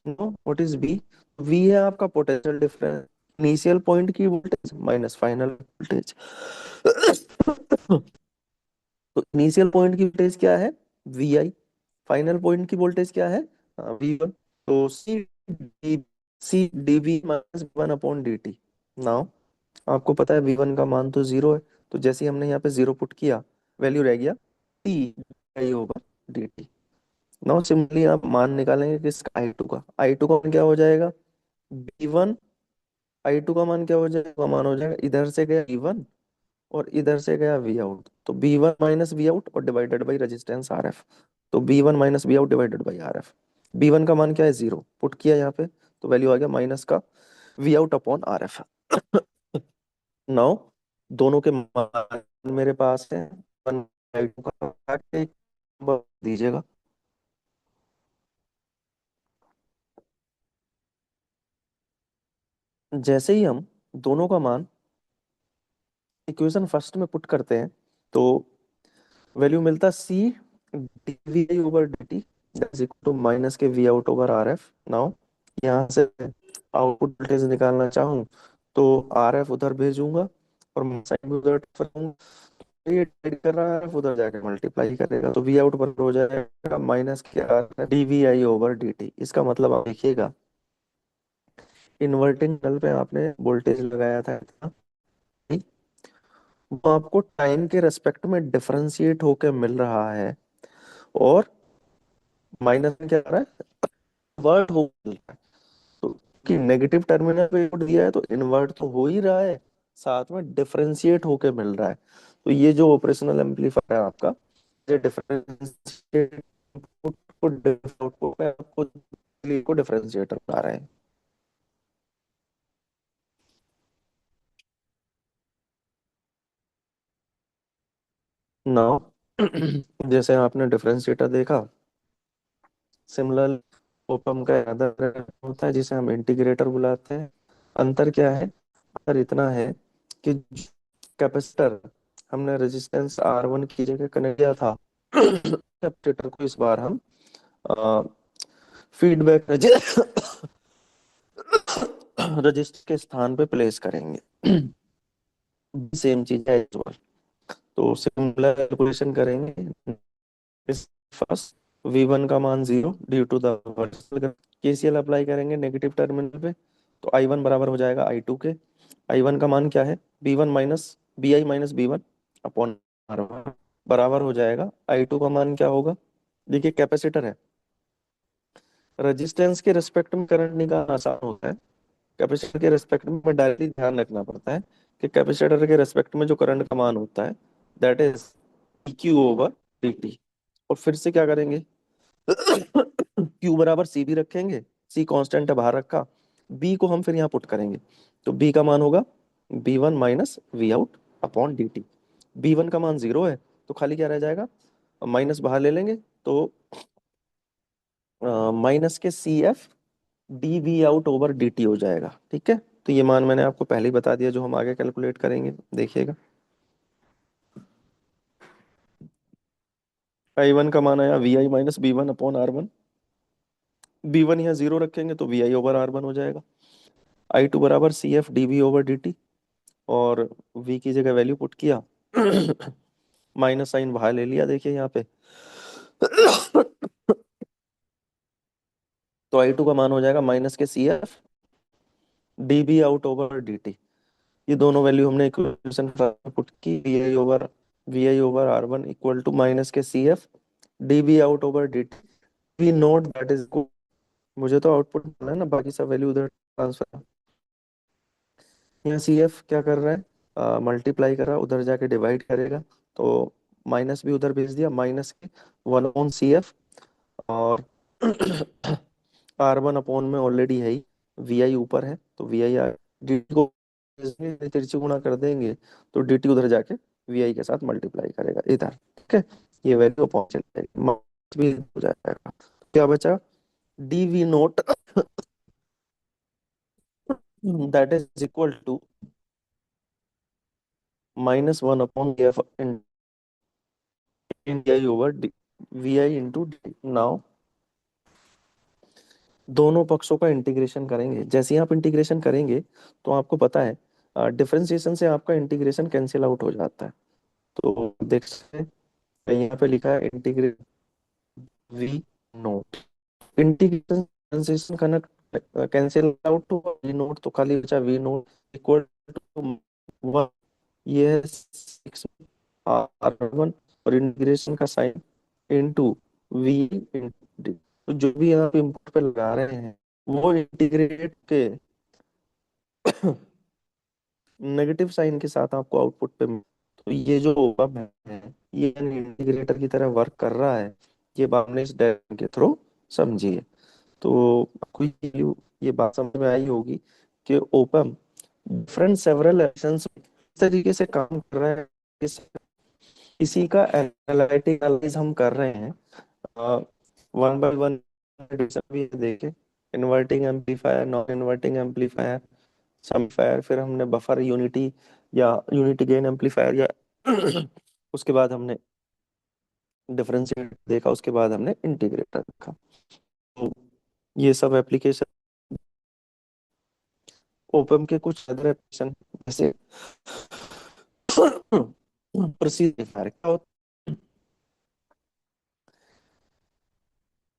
No what is B, V है आपका पोटेंशियल डिफरेंस, इनिशियल पॉइंट की वोल्टेज माइनस फाइनल वोल्टेज। तो इनिशियल पॉइंट की वोल्टेज क्या है, VI, फाइनल पॉइंट की वोल्टेज क्या है, V1। तो C dV - 1/dt। नाउ आपको पता है V1 का मान तो 0 है, तो जैसे ही हमने यहाँ पे 0 पुट किया, वैल्यू रह गया T/I/dt। नाउ सिंपली आप मान निकालेंगे किसका, I2 का। I2 का मान क्या हो जाएगा, V1, I2 का मान क्या हो जाएगा, मान हो जाएगा, इधर से गया V1 और इधर से गया वी आउट, तो B1 माइनस वी आउट और डिवाइडेड बाई रेजिस्टेंस RF। तो B1 minus V out divided by RF। B1 का मान क्या है, 0 पुट किया यहाँ पे, तो वैल्यू आ गया माइनस का V out upon RF। Now दोनों के मान मेरे पास है, I2 का एक नंबर दीजिएगा। जैसे ही हम दोनों का मान इक्वेशन फर्स्ट में पुट करते हैं, तो वैल्यू मिलता C dVI/dt is equal to minus के V out over RF। Now यहाँ से आउटपुट वोल्टेज निकालना चाहूँ, तो RF उधर भेजूंगा और साइन भी उधर transfer करूंगा। ये डिवाइड कर रहा है, उधर जाके मल्टीप्लाई करेगा, तो वी आउट बराबर हो जाएगा माइनस के dVI/dt। इसका मतलब आप देखिएगा, इन्वर्टिंग टर्मिनल पे आपने वोल्टेज लगाया था इतना, वो आपको टाइम के रेस्पेक्ट में डिफरेंशिएट होकर मिल रहा है, और माइनस में क्या आ रहा है, इन्वर्ट हो मिल रहा है। तो कि नेगेटिव टर्मिनल पे इनपुट दिया है, तो इन्वर्ट तो हो ही रहा है, साथ में डिफरेंशिएट होके मिल रहा है। तो ये जो ऑपरेशनल एम्पलीफायर है आपका, ये डिफरेंशिएट इनपुट को आउटपुट में आपको डिफरेंशिएटर बना रहे हैं। नाउ जैसे आपने डिफरेंशिएटर देखा, सिमिलर ओपम का अदर होता है जिसे हम इंटीग्रेटर बुलाते हैं। अंतर क्या है, अंतर इतना है कि कैपेसिटर हमने रेजिस्टेंस R1 की जगह कनेक्ट किया था, कैपेसिटर को इस बार हम फीडबैक रजिस्टर के स्थान पे प्लेस करेंगे। सेम चीज है इस बार। तो सिमिलर कैलकुलेशन करेंगे इस फर्स्ट, V1 का मान 0 due to the vertical. KCL apply करेंगे नेगेटिव टर्मिनल पे, तो I1 बराबर हो जाएगा I2 के। I1 का मान क्या है, B1 minus BI-B1 upon R1 बराबर हो जाएगा I2 का मान क्या होगा। देखिए कैपेसिटर है, रेजिस्टेंस के रिस्पेक्ट में करंट निकालना आसान होता है, कैपेसिटर के रेस्पेक्ट में डायरेक्टली ध्यान रखना पड़ता है कि कैपेसिटर के रेस्पेक्ट में जो करंट का मान होता है दैट इज dQ/dt। और फिर से क्या करेंगे, Q बराबर सी भी रखेंगे, सी कांस्टेंट है बाहर रखा, बी को हम फिर यहाँ पुट करेंगे, तो बी का मान होगा B1 minus V out upon dt। B1 का मान 0 है तो खाली क्या रह जाएगा, माइनस बाहर ले लेंगे तो माइनस के CF dV/dt हो जाएगा। ठीक है, तो ये मान मैंने आपको पहले ही बता दिया जो हम आगे कैलकुलेट करेंगे, देखिएगा। I1 का मान आया VI-B1 अपॉन R1। B1 यहाँ 0 रखेंगे तो VI/R1 हो जाएगा। I2 बराबर CF dV/dt, और V की जगह वैल्यू पुट किया, माइनस साइन बाहर ले लिया, देखिए यहाँ पे, तो I2 का मान हो जाएगा माइनस के CF dV/dt। ये दोनों वैल्यू हमने इक्वेशन पुट की, VI/R1 इक्वल टू माइनस के CF dV/dt। V note that is, मुझे तो आउटपुट मिला है ना, बाकी सब वैल्यू उधर ट्रांसफर। यहाँ CF क्या कर रहा है, मल्टीप्लाई कर रहा है, उधर जाके डिवाइड करेगा, तो माइनस भी उधर भेज दिया, माइनस के 1/CF, और R1 अपॉन में ऑलरेडी है ही, VI ऊपर है तो VI dt को तिरछी गुणा कर देंगे तो dt उधर जाके VI के साथ मल्टीप्लाई करेगा इधर। ठीक है, ये वैल्यू पहुंच जाएगी, माइनस भी हो जाएगा, क्या बचा, dV0 that is equal to -1/f in VI into dt। Now दोनों पक्षों का इंटीग्रेशन करेंगे, जैसे ही आप इंटीग्रेशन करेंगे तो आपको पता है डिफरेंशिएशन से आपका इंटीग्रेशन कैंसिल आउट हो जाता है। तो देख सकते हैं यहाँ पे लिखा है इंटीग्रेट V0, इंटीग्रेशन डिफरेंशिएशन करना, कैंसिल आउट हुआ V0 तो खाली बचा V0 इक्वल टू 1, ये है 6R1, और इंटीग्रेशन का sign into V into d. तो जो भी आप इनपुट पे लगा रहे हैं वो इंटीग्रेट के नेगेटिव साइन के साथ आपको आउटपुट पे तो ये जो ओपम है ये इंटीग्रेटर की तरह वर्क कर रहा है, ये बात हमने इस डायग्राम के थ्रू समझिए। तो आपको ये बात समझ में आई होगी कि ओपम डिफरेंट सेवरल एक्शंस इस तरीके से काम कर रहा है, इसी का एनालिटिक एनालिसिस हम कर रहे हैं, वन बाय वन भी देखे, inverting amplifier, non inverting amplifier, summing amplifier, फिर हमने बफर यूनिटी या यूनिटी गेन एम्पलीफायर, या उसके बाद हमने डिफरेंशिएटर देखा, उसके बाद हमने इंटीग्रेटर देखा। तो ये सब एप्लीकेशन, ओपम के कुछ अदर एप्लीकेशन जैसे प्रोसीजर क्या होता है,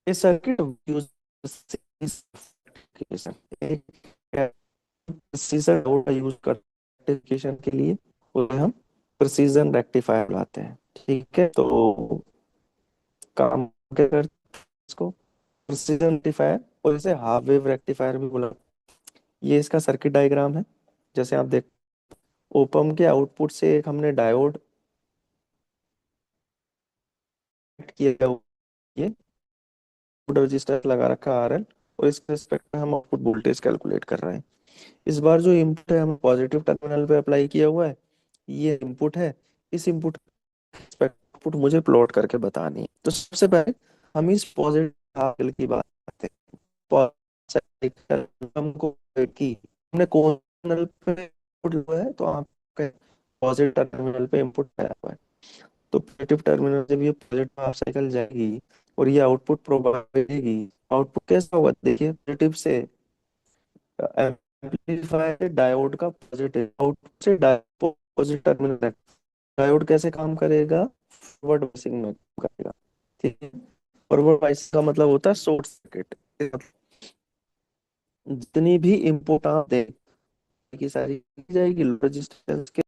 सर्किट यूज प्रिसीजन का यूज करते हैं के लिए, उन्हें हम प्रिसीजन रेक्टिफायर लाते हैं। ठीक है, तो काम क्या करते हैं इसको, प्रिसीजन रेक्टिफायर, और इसे हाफ वेव रेक्टिफायर भी बोला। ये इसका सर्किट डायग्राम है, जैसे आप देख, ओपम के आउटपुट से एक हमने डायोड किया, ये रजिस्टर लगा रखा RL, और इस रिस्पेक्ट में हम आउटपुट वोल्टेज कैलकुलेट कर रहे हैं। इस बार जो इनपुट है हम पॉजिटिव टर्मिनल पे अप्लाई किया हुआ है, ये इनपुट है, इस इनपुट आउटपुट मुझे प्लॉट करके बतानी है। तो सबसे पहले हम इस पॉजिटिव की बात करते हैं, पॉजिटिव हमको की हमने कौन टर्मिनल पे इनपुट लिया है, तो आपके पॉजिटिव टर्मिनल पे इनपुट आया हुआ है, तो पॉजिटिव टर्मिनल जब ये पॉजिटिव हाफ साइकिल जाएगी और ये आउटपुट प्रोवाइड करेगी, आउटपुट कैसा होगा देखिए, पॉजिटिव से एम्पलीफायर डायोड का पॉजिटिव, आउटपुट से पॉजिटिव टर्मिनल है, डायोड कैसे काम करेगा, फॉरवर्ड सिग्नल करेगा। ठीक है, फॉरवर्ड बायस का मतलब होता है शॉर्ट सर्किट। जितनी भी इनपुट आप दें की सारी की जाएगी रेजिस्टेंस के।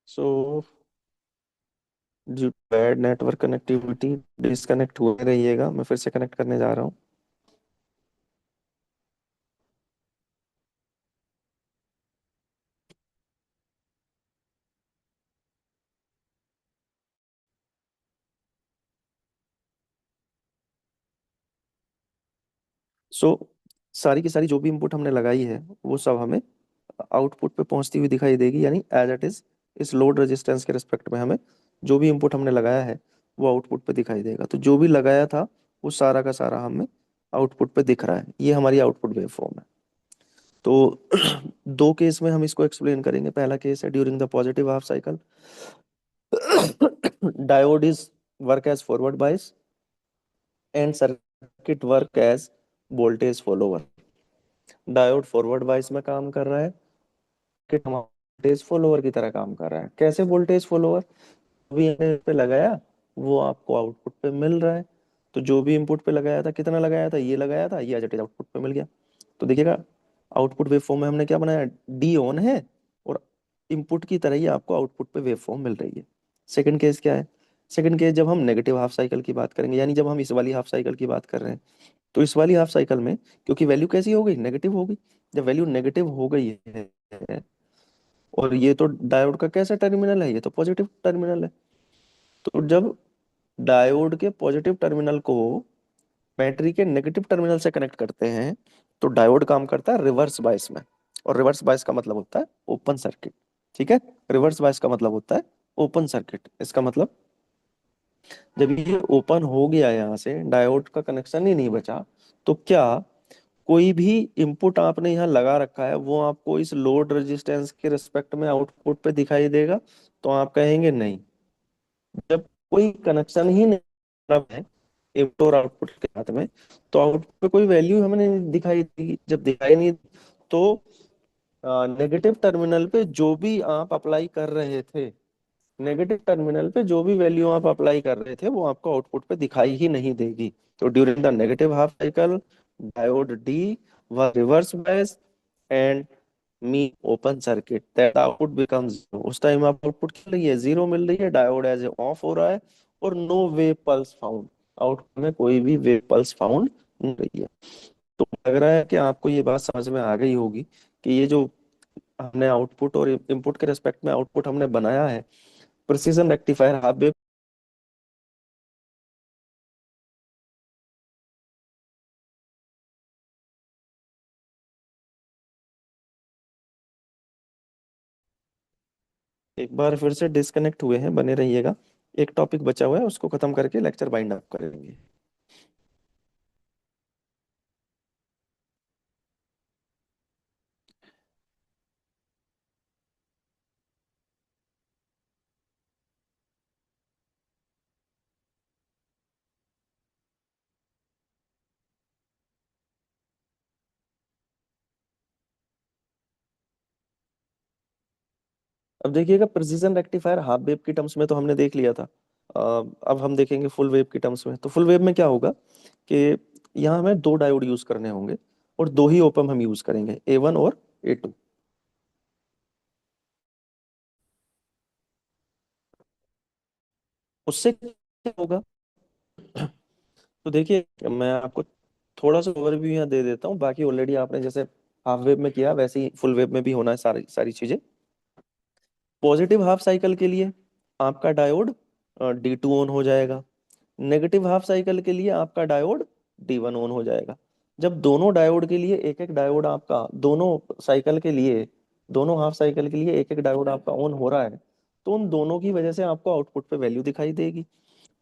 So due to bad network connectivity disconnect हुए रहिएगा, मैं फिर से कनेक्ट करने जा रहा हूँ। सो सारी की सारी जो भी इनपुट हमने लगाई है वो सब हमें आउटपुट पे पहुंचती हुई दिखाई देगी, यानी एज इट इज इस लोड रेजिस्टेंस के रिस्पेक्ट में हमें जो भी इनपुट हमने लगाया है वो आउटपुट पे दिखाई देगा। तो जो भी लगाया था वो सारा का सारा हमें आउटपुट पे दिख रहा है, ये हमारी आउटपुट वेवफॉर्म है। तो दो केस में हम इसको एक्सप्लेन करेंगे। पहला केस है during the positive half cycle diode is work as forward bias and circuit work as voltage follower. Diode forward bias में काम कर रहा है कि वोल्टेज फॉलोवर की तरह काम कर रहा है। कैसे वोल्टेज फॉलोवर? भी हमने इस पे लगाया वो आपको आउटपुट पे मिल रहा है। तो जो भी इनपुट पे लगाया था, कितना लगाया था, ये लगाया था, ये एज इट इज आउटपुट पे मिल गया। तो देखिएगा आउटपुट वेवफॉर्म में हमने क्या बनाया, डी ऑन है और इनपुट की तरह ही आपको आउटपुट पे वेवफॉर्म मिल रही है। सेकंड केस क्या है? सेकंड केस जब हम नेगेटिव हाफ साइकिल की बात करेंगे, यानी जब हम इस वाली हाफ साइकिल की बात कर रहे हैं, तो इस वाली हाफ साइकिल में क्योंकि वैल्यू कैसी हो गई, नेगेटिव हो गई। जब वैल्यू नेगेटिव हो गई है और ये तो डायोड का कैसा टर्मिनल है, ये तो पॉजिटिव टर्मिनल है। तो जब डायोड के पॉजिटिव टर्मिनल को बैटरी के नेगेटिव टर्मिनल से कनेक्ट करते हैं तो डायोड काम करता है रिवर्स बायस में। और रिवर्स बायस का मतलब होता है ओपन सर्किट। ठीक है, रिवर्स बायस का मतलब होता है ओपन सर्किट। इसका मतलब जब ये ओपन हो गया यहाँ से, डायोड का कनेक्शन ही नहीं बचा, तो क्या कोई भी इंपुट आपने यहाँ लगा रखा है वो आपको इस लोड रेजिस्टेंस के रिस्पेक्ट में आउटपुट पे दिखाई देगा? तो आप कहेंगे नहीं। जब कोई कनेक्शन ही नहीं मतलब है इनपुट और आउटपुट के साथ में, तो आउटपुट पे कोई वैल्यू हमें नहीं दिखाई देगी। जब दिखाई नहीं तो नेगेटिव टर्मिनल पे जो भी आप अप्लाई कर रहे थे, नेगेटिव टर्मिनल पे जो भी वैल्यू आप अप्लाई कर रहे थे वो आपको आउटपुट पे दिखाई ही नहीं देगी। तो during the negative half cycle diode D व रिवर्स बायस एंड मी open circuit that output becomes, उस टाइम आप आउटपुट क्या रही है, जीरो मिल रही है, डायोड एज ऑफ हो रहा है और no wave pulse found, output में कोई भी वेव पल्स फाउंड नहीं रही है। तो लग रहा है कि आपको ये बात समझ में आ गई होगी कि ये जो हमने आउटपुट और इनपुट के रेस्पेक्ट में आउटपुट हमने बनाया है प्रिसीजन रेक्टिफायर हाफ वेव। एक बार फिर से डिस्कनेक्ट हुए हैं, बने रहिएगा। एक टॉपिक बचा हुआ है उसको खत्म करके लेक्चर बाइंड अप करेंगे। अब देखिएगा प्रिसीजन रेक्टिफायर हाफ वेव की टर्म्स में तो हमने देख लिया था। अ, अब हम देखेंगे फुल वेव की टर्म्स में। तो फुल वेव में क्या होगा कि यहाँ हमें दो डायोड यूज करने होंगे और दो ही ओपम हम यूज करेंगे, A1 और A2। उससे क्या होगा? तो देखिए मैं आपको थोड़ा सा ओवरव्यू यहाँ दे देता हूँ, बाकी ऑलरेडी आपने जैसे हाफ वेव में किया वैसे ही फुल वेव में भी होना है सारी सारी चीजें। पॉजिटिव हाफ साइकिल के लिए आपका डायोड D2 ऑन हो जाएगा। नेगेटिव हाफ साइकिल के लिए आपका डायोड D1 ऑन हो जाएगा। जब दोनों डायोड के लिए एक एक डायोड आपका, दोनों साइकिल के लिए, दोनों हाफ साइकिल के लिए एक एक डायोड आपका ऑन हो रहा है, तो उन दोनों की वजह से आपको आउटपुट पे वैल्यू दिखाई देगी।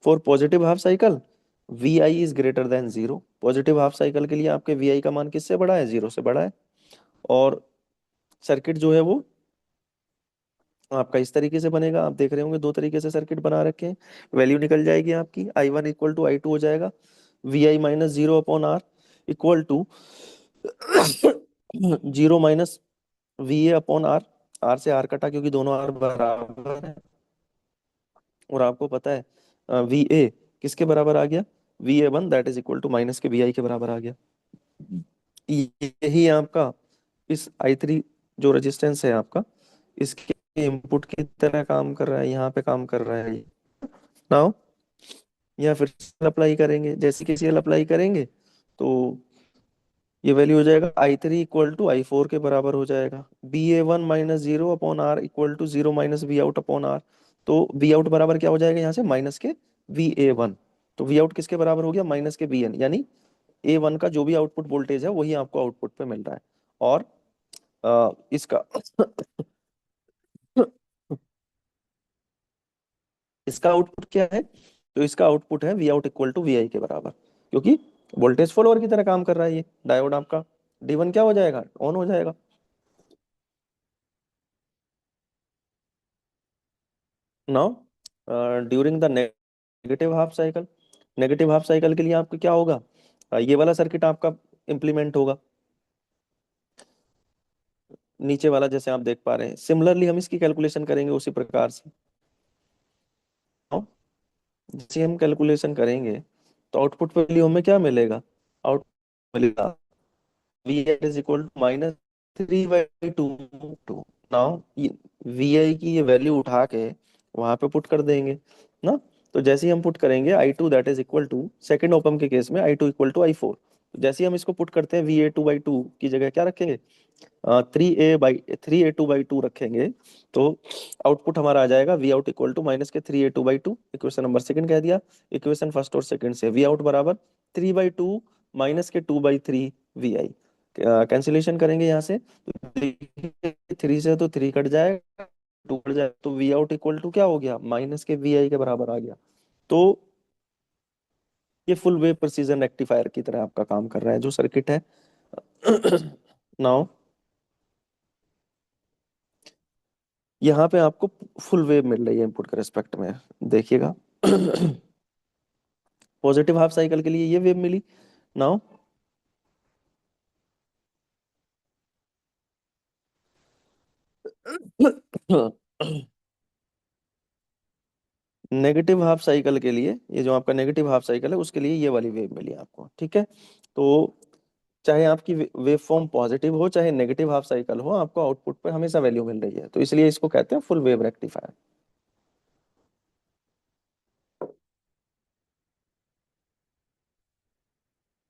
For positive half cycle V I is greater than zero. Positive half cycle के लिए आपके वी आई का मान किससे बड़ा है, जीरो से बड़ा है। और सर्किट जो है वो आपका इस तरीके से बनेगा। आप देख रहे होंगे दो तरीके से सर्किट बना रखे हैं। वैल्यू निकल जाएगी आपकी, I1 इक्वल टू I2 हो जाएगा, V I minus zero upon R equal to zero minus V A upon R, R से आर कटा क्योंकि दोनों आर बराबर है। और आपको पता है वी ए किसके बराबर आ गया, V A one that is equal to minus के वी आई के बराबर आ गया। यही आपका इस आई थ्री जो रेजिस्टेंस है आपका, इसके इनपुट की तरह काम कर रहा है, यहाँ पे काम कर रहा है ये। नाउ या फिर अप्लाई करेंगे, जैसे कि सीएल अप्लाई करेंगे तो ये वैल्यू हो जाएगा I three equal to I four के बराबर हो जाएगा। B A one minus zero upon R equal to zero minus V out upon R. तो वी आउट बराबर क्या हो जाएगा यहाँ से, माइनस के वी ए वन। तो वी आउट किसके बराबर हो गया, माइनस के वी एन, यानी ए वन का जो भी आउटपुट वोल्टेज है वही आपको आउटपुट पे मिल रहा है। और इसका इसका आउटपुट क्या है, तो इसका आउटपुट है V out equal to V I के बराबर, क्योंकि वोल्टेज फॉलोअर की तरह काम कर रहा है ये डायोड आपका। डी वन क्या हो जाएगा, ऑन हो जाएगा। Now during the negative half cycle, negative half cycle के लिए आपको क्या होगा, ये वाला सर्किट आपका इम्प्लीमेंट होगा, नीचे वाला जैसे आप देख पा रहे हैं। सिमिलरली हम इसकी कैलकुलेशन करेंगे उसी प्रकार से। Now, जैसे हम कैलकुलेशन करेंगे तो आउटपुट वैल्यू हमें क्या मिलेगा, आउटपुट मिलेगा V I is equal to minus three by two two. Now V I की ये वैल्यू उठा के वहां पे पुट कर देंगे ना। तो जैसे ही हम पुट करेंगे I two that is equal to, second op amp के केस में I two equal to I four. जैसे ही हम इसको पुट करते हैं V A two by two की जगह क्या रखेंगे, three A two by two रखेंगे। तो आउटपुट हमारा आ जाएगा V out equal to minus के three A two by two, equation number second कह दिया। इक्वेशन फर्स्ट और सेकंड से वी आउट बराबर थ्री बाई टू माइनस के two by three V I. Cancellation करेंगे यहाँ से, थ्री से तो थ्री कट जाएगा, टू कट जाएगा, तो वी आउट इक्वल टू क्या हो गया, माइनस के वी आई के बराबर आ गया। तो ये फुल वेव प्रिसीजन रेक्टिफायर की तरह आपका काम कर रहा है जो सर्किट है। नाउ यहाँ पे आपको फुल वेव मिल रही है इनपुट के रेस्पेक्ट में, देखिएगा। पॉजिटिव हाफ साइकिल के लिए ये वेव मिली। नाउ नेगेटिव हाफ साइकिल के लिए, ये जो आपका नेगेटिव हाफ साइकिल है उसके लिए ये वाली वेव मिली आपको, ठीक है। तो चाहे आपकी वेव फॉर्म पॉजिटिव हो चाहे नेगेटिव हाफ साइकिल हो, आपको आउटपुट पे हमेशा वैल्यू मिल रही है, तो इसलिए इसको कहते हैं full wave rectifier.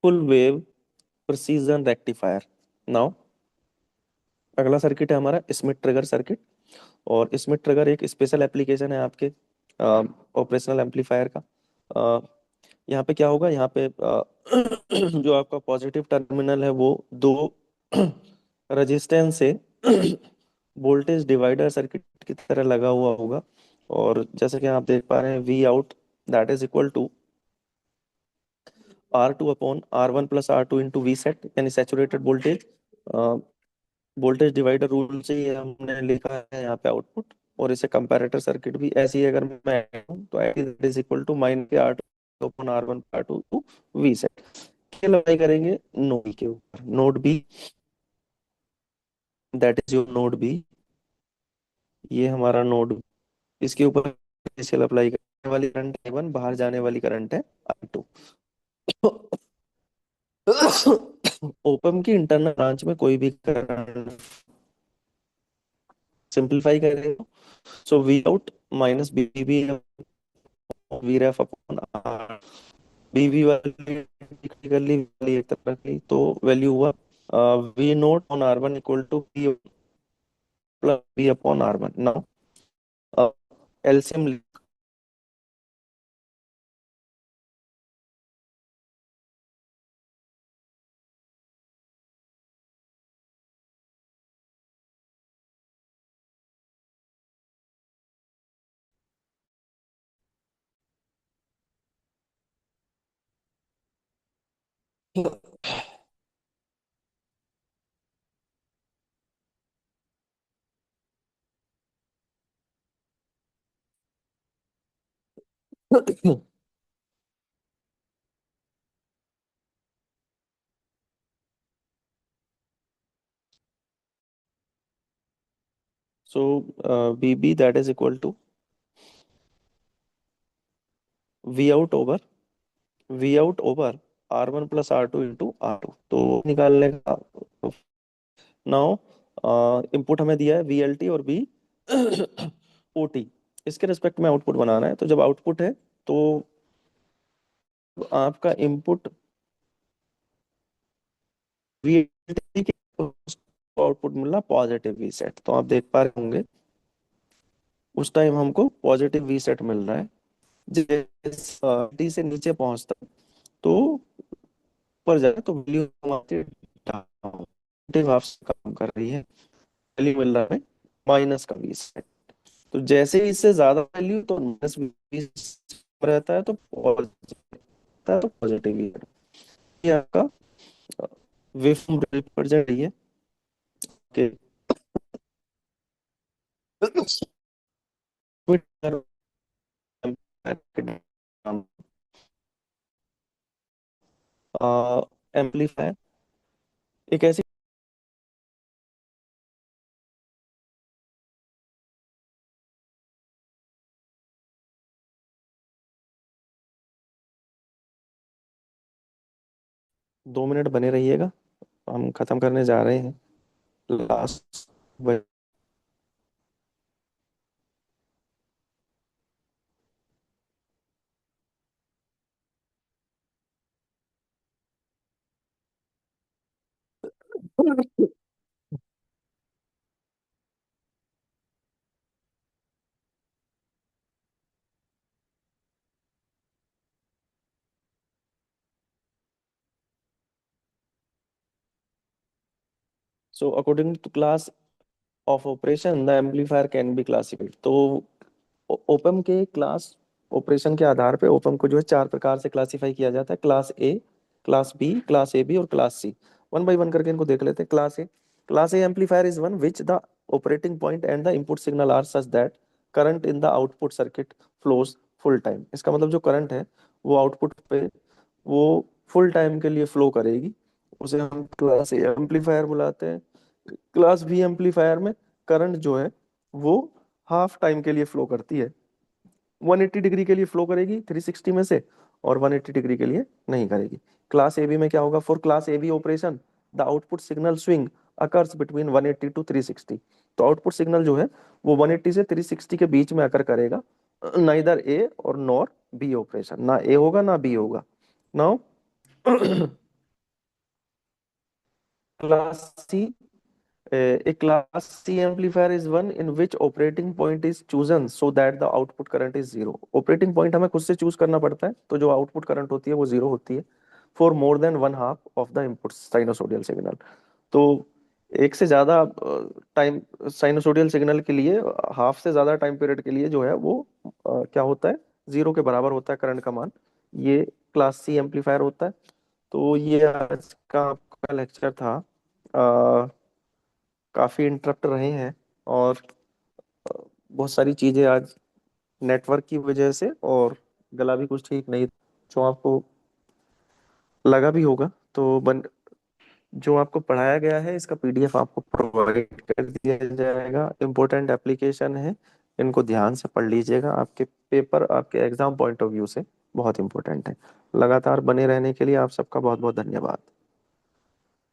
Full wave precision rectifier. Now अगला सर्किट है हमारा स्मिथ ट्रिगर सर्किट। और स्मिथ ट्रिगर एक स्पेशल एप्लीकेशन है आपके ऑपरेशनल एम्पलीफायर का। अ, यहाँ पे क्या होगा, यहाँ पे जो आपका पॉजिटिव टर्मिनल है वो दो रेजिस्टेंस से वोल्टेज डिवाइडर सर्किट की तरह लगा हुआ होगा। और जैसे कि आप देख पा रहे हैं V out that is equal to R two upon R one plus R two into V sat, यानी saturated voltage. Voltage divider rule से ये हमने लिखा है यहाँ पे आउटपुट। और इसे कंपैरेटर सर्किट भी ऐसे ही अगर मैं हूँ तो I is equal to minus के R two upon R one R two two V set. ये लड़ाई करेंगे नोड के ऊपर, node B that is your node B, ये हमारा नोड, इसके ऊपर KCL अप्लाई करने वाली करंट आई वन, बाहर जाने वाली करंट है आई टू। ओपम की इंटरनल ब्रांच में कोई भी करंट सिंपलीफाई करें, so V out minus B B V ref upon R, B V वाली प्रैक्टिकली वाली एक तरह की तो वैल्यू हुआ V not on R one equal to V plus V upon R one. Now LCM so B B that is equal to V out over V out over R1 plus R2 into R2, तो निकालने का। Now input हमें दिया है VLT और B OT, इसके respect में output बनाना है। तो जब आउटपुट है तो आपका इनपुट VLT के आउटपुट मिला पॉजिटिव वी सेट, तो आप देख पा रहे होंगे उस टाइम हमको पॉजिटिव वी सेट मिल रहा है। जैसे डी से नीचे पहुंचता है तो ऊपर जाए तो वैल्यू हमारी डाउन आपसे काम कर रही है, वैल्यू मिल रहा है माइनस का 20 है। तो जैसे ही इससे ज्यादा वैल्यू तो -20 रहता है, तो पॉजिटिव रहता है, तो पॉजिटिव ही है। ये आपका वेवफॉर्म रिप्रेजेंट है कि एम्पलीफायर एक ऐसी। 2 मिनट बने रहिएगा, हम खत्म करने जा रहे हैं last. So according to class of operation the amplifier can be classified. तो ओपम के क्लास ऑपरेशन के आधार पे ओपम को जो है 4 प्रकार से क्लासिफाई किया जाता है: class A, class B, class A B और class C. One by one करके इनको देख लेते हैं। Class A amplifier is one which the operating point and the input signal are such that current in the output circuit flows full time. इसका मतलब जो current है वो आउटपुट पे वो फुल टाइम के लिए फ्लो करेगी, उसे हम क्लास ए एम्पलीफायर बुलाते हैं। क्लास बी एम्पलीफायर में करंट जो है वो हाफ टाइम के लिए फ्लो करती है, 180 डिग्री के लिए फ्लो करेगी 360 में से, और 180 डिग्री के लिए नहीं करेगी। क्लास ए बी में क्या होगा? For class A B operation the output signal swing occurs between 180 to 360। तो आउटपुट सिग्नल जो है वो 180 से 360 के बीच में अकर करेगा, नाइदर ए और नॉर बी ऑपरेशन, ना ए होगा ना बी होगा। Now class C, a class C amplifier is one in which operating point is chosen so that the output current is zero। Operating point हमें खुद से चूज करना पड़ता है, तो जो आउटपुट करंट होती है वो जीरो होती है for more than one half of the input sinusoidal signal. तो एक से ज्यादा टाइम साइनोसोडियल सिग्नल के लिए, हाफ से ज्यादा टाइम पीरियड के लिए जो है वो क्या होता है, जीरो के बराबर होता है करंट का मान। ये क्लास सी एम्पलीफायर होता है। तो ये आज का आपका लेक्चर था। काफी इंटरप्ट रहे हैं और बहुत सारी चीजें आज नेटवर्क की वजह से, और गला भी कुछ ठीक नहीं, जो आपको लगा भी होगा। तो जो आपको पढ़ाया गया है इसका PDF आपको प्रोवाइड कर दिया जाएगा। इम्पोर्टेंट एप्लीकेशन है, इनको ध्यान से पढ़ लीजिएगा, आपके पेपर आपके एग्जाम पॉइंट ऑफ व्यू से बहुत इंपॉर्टेंट है। लगातार बने रहने के लिए आप सबका बहुत बहुत धन्यवाद।